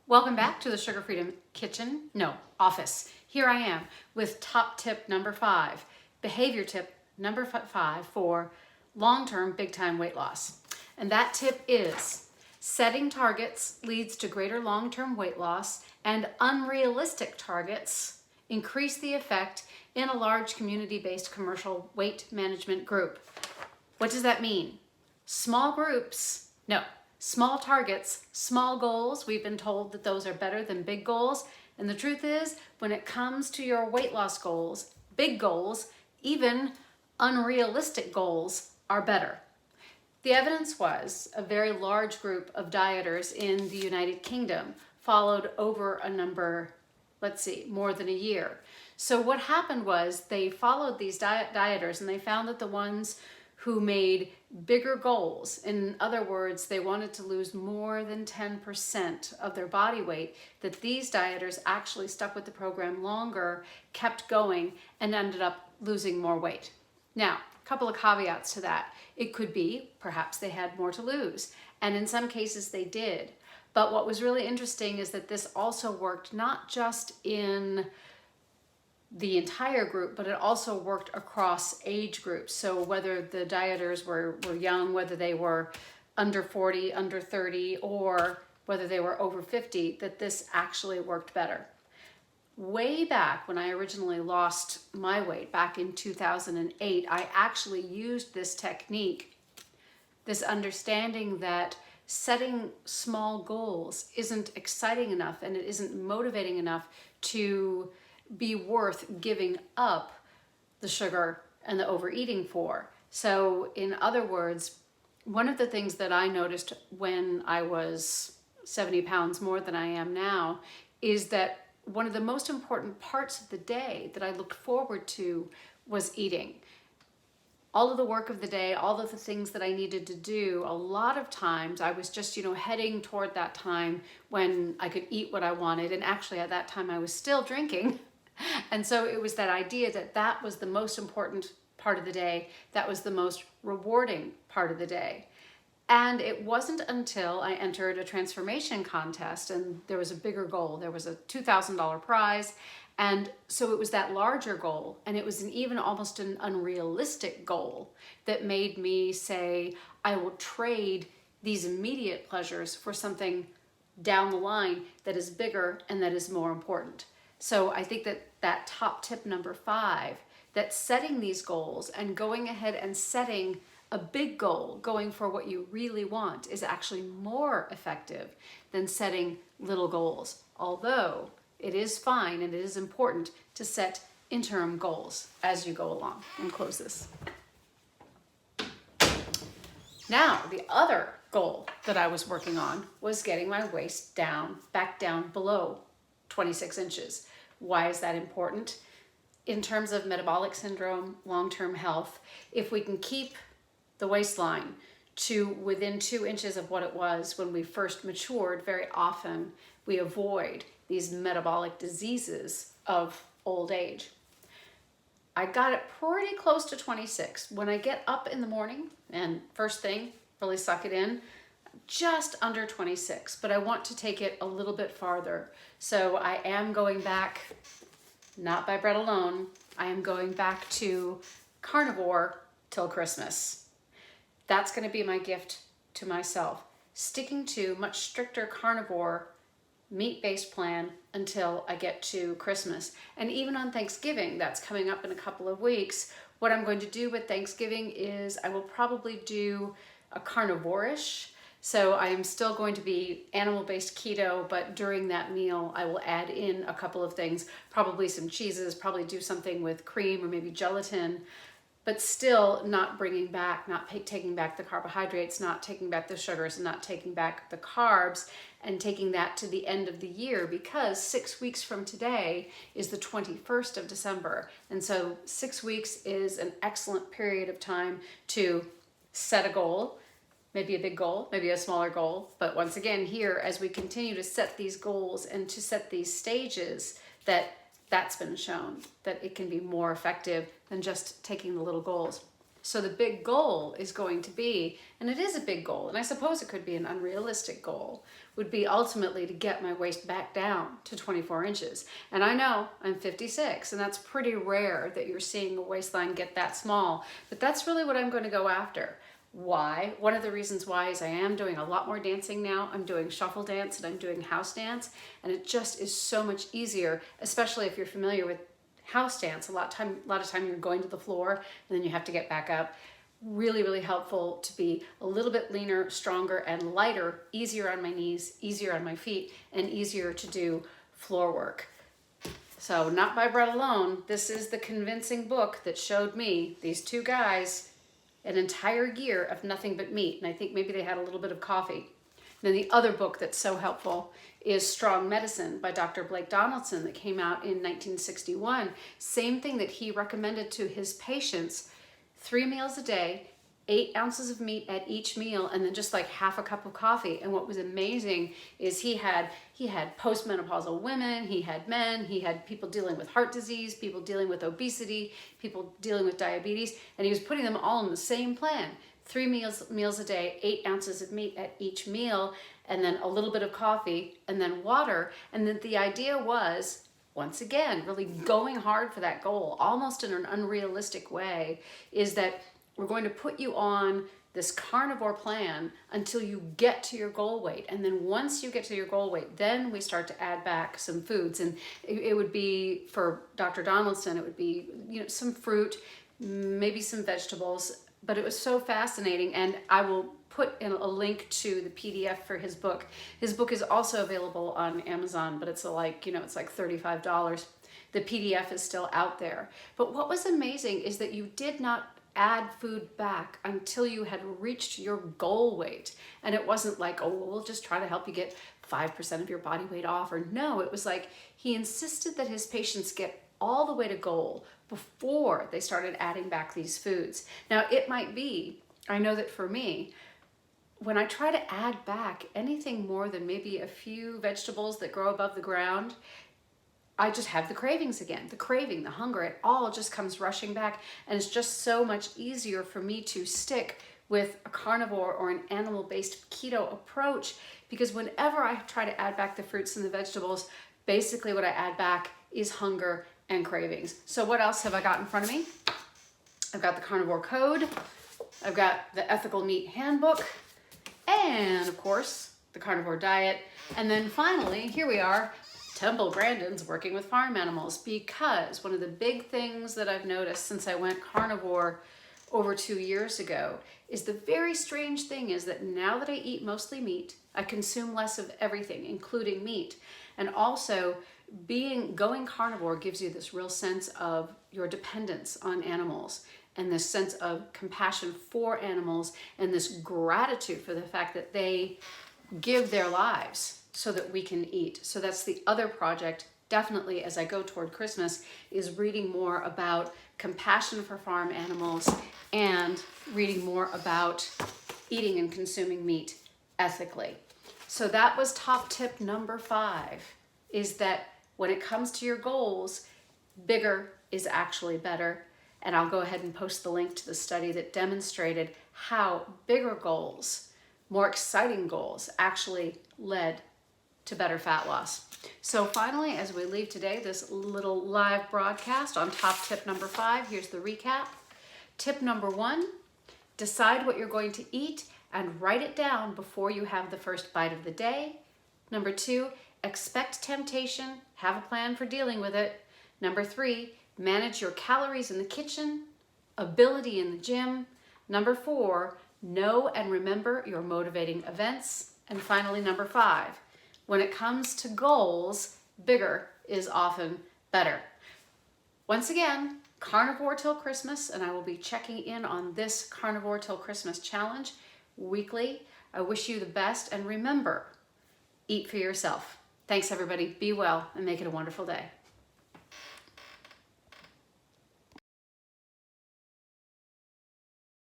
Welcome back to the Sugar Freedom office. Here I am with top tip number 5, behavior tip number 5 for long-term big-time weight loss. And that tip is setting targets leads to greater long-term weight loss, and unrealistic targets increase the effect in a large community-based commercial weight management group. What does that mean? Small groups, no. Small targets, small goals, we've been told that those are better than big goals. And the truth is, when it comes to your weight loss goals, big goals, even unrealistic goals are better. The evidence was a very large group of dieters in the United Kingdom followed over a number, more than a year. So what happened was they followed these dieters and they found that the ones who made bigger goals, in other words, they wanted to lose more than 10% of their body weight, that these dieters actually stuck with the program longer, kept going, and ended up losing more weight. Now, a couple of caveats to that. It could be perhaps they had more to lose, and in some cases they did. But what was really interesting is that this also worked not just in the entire group, but it also worked across age groups. So whether the dieters were young, whether they were under 40, under 30, or whether they were over 50, that this actually worked better. Way back when I originally lost my weight, back in 2008, I actually used this technique, this understanding that setting small goals isn't exciting enough and it isn't motivating enough to be worth giving up the sugar and the overeating for. So in other words, one of the things that I noticed when I was 70 pounds more than I am now is that one of the most important parts of the day that I looked forward to was eating. All of the work of the day, all of the things that I needed to do, a lot of times I was just, heading toward that time when I could eat what I wanted. And actually at that time I was still drinking. And so it was that idea that that was the most important part of the day. That was the most rewarding part of the day. And it wasn't until I entered a transformation contest and there was a bigger goal. There was a $2,000 prize. And so it was that larger goal, and it was even almost an unrealistic goal that made me say, I will trade these immediate pleasures for something down the line that is bigger and that is more important. So I think that top tip number 5, that setting these goals and going ahead and setting a big goal, going for what you really want, is actually more effective than setting little goals. Although it is fine and it is important to set interim goals as you go along. And close this. Now, the other goal that I was working on was getting my waist back down below 26 inches. Why is that important? In terms of metabolic syndrome, long-term health, if we can keep the waistline to within 2 inches of what it was when we first matured, very often we avoid these metabolic diseases of old age. I got it pretty close to 26. When I get up in the morning and first thing, really suck it in, just under 26, but I want to take it a little bit farther. So I am going back, not by bread alone, I am going back to carnivore till Christmas. That's going to be my gift to myself, sticking to much stricter carnivore meat-based plan until I get to Christmas. And even on Thanksgiving, that's coming up in a couple of weeks, what I'm going to do with Thanksgiving is I will probably do a carnivore-ish. So I am still going to be animal-based keto, but during that meal, I will add in a couple of things, probably some cheeses, probably do something with cream or maybe gelatin, but still not bringing back, not taking back the carbohydrates, not taking back the sugars, and not taking back the carbs, and taking that to the end of the year, because 6 weeks from today is the 21st of December. And so 6 weeks is an excellent period of time to set a goal, maybe a big goal, maybe a smaller goal. But once again, here, as we continue to set these goals and to set these stages, that's been shown that it can be more effective than just taking the little goals. So the big goal is going to be, and it is a big goal, and I suppose it could be an unrealistic goal, would be ultimately to get my waist back down to 24 inches. And I know I'm 56, and that's pretty rare that you're seeing a waistline get that small, but that's really what I'm going to go after. Why? One of the reasons why is I am doing a lot more dancing now. I'm doing shuffle dance and I'm doing house dance, and it just is so much easier, especially if you're familiar with house dance. A lot of time you're going to the floor and then you have to get back up. Really, really helpful to be a little bit leaner, stronger, and lighter, easier on my knees, easier on my feet, and easier to do floor work. So not by bread alone. This is the convincing book that showed me, these two guys, an entire year of nothing but meat. And I think maybe they had a little bit of coffee. And then the other book that's so helpful is Strong Medicine by Dr. Blake Donaldson that came out in 1961. Same thing that he recommended to his patients: 3 meals a day, 8 ounces of meat at each meal, and then just like half a cup of coffee. And what was amazing is he had postmenopausal women, he had men, he had people dealing with heart disease, people dealing with obesity, people dealing with diabetes, and he was putting them all in the same plan. 3 meals a day, 8 ounces of meat at each meal, and then a little bit of coffee, and then water. And then the idea was, once again, really going hard for that goal, almost in an unrealistic way, is that we're going to put you on this carnivore plan until you get to your goal weight. And then once you get to your goal weight, then we start to add back some foods. And it would be, for Dr. Donaldson, it would be, some fruit, maybe some vegetables. But it was so fascinating, and I will put in a link to the PDF for his book. His book is also available on Amazon, but it's like $35. The PDF is still out there. But what was amazing is that you did not add food back until you had reached your goal weight. And it wasn't like, oh, well, we'll just try to help you get 5% of your body weight off. Or no, it was like he insisted that his patients get all the way to goal before they started adding back these foods. Now, it might be, I know that for me, when I try to add back anything more than maybe a few vegetables that grow above the ground, I just have the cravings again. The craving, the hunger, it all just comes rushing back. And it's just so much easier for me to stick with a carnivore or an animal-based keto approach, because whenever I try to add back the fruits and the vegetables, basically what I add back is hunger and cravings. So what else have I got in front of me? I've got the Carnivore Code, I've got the Ethical Meat Handbook, and of course, the Carnivore Diet. And then finally, here we are, Temple Grandin's Working with Farm Animals, because one of the big things that I've noticed since I went carnivore over 2 years ago is the very strange thing is that now that I eat mostly meat, I consume less of everything, including meat. And also, going carnivore gives you this real sense of your dependence on animals, and this sense of compassion for animals, and this gratitude for the fact that they give their lives so that we can eat. So that's the other project, definitely, as I go toward Christmas, is reading more about compassion for farm animals and reading more about eating and consuming meat ethically. So that was top tip number 5, is that when it comes to your goals, bigger is actually better. And I'll go ahead and post the link to the study that demonstrated how bigger goals, more exciting goals, actually led to better fat loss. So finally, as we leave today, this little live broadcast on top tip number 5, here's the recap. Tip number 1, decide what you're going to eat and write it down before you have the first bite of the day. Number 2, expect temptation, have a plan for dealing with it. Number 3, manage your calories in the kitchen, ability in the gym. Number 4, know and remember your motivating events. And finally, number 5, when it comes to goals, bigger is often better. Once again, Carnivore Till Christmas, and I will be checking in on this Carnivore Till Christmas challenge weekly. I wish you the best, and remember, eat for yourself. Thanks, everybody. Be well and make it a wonderful day.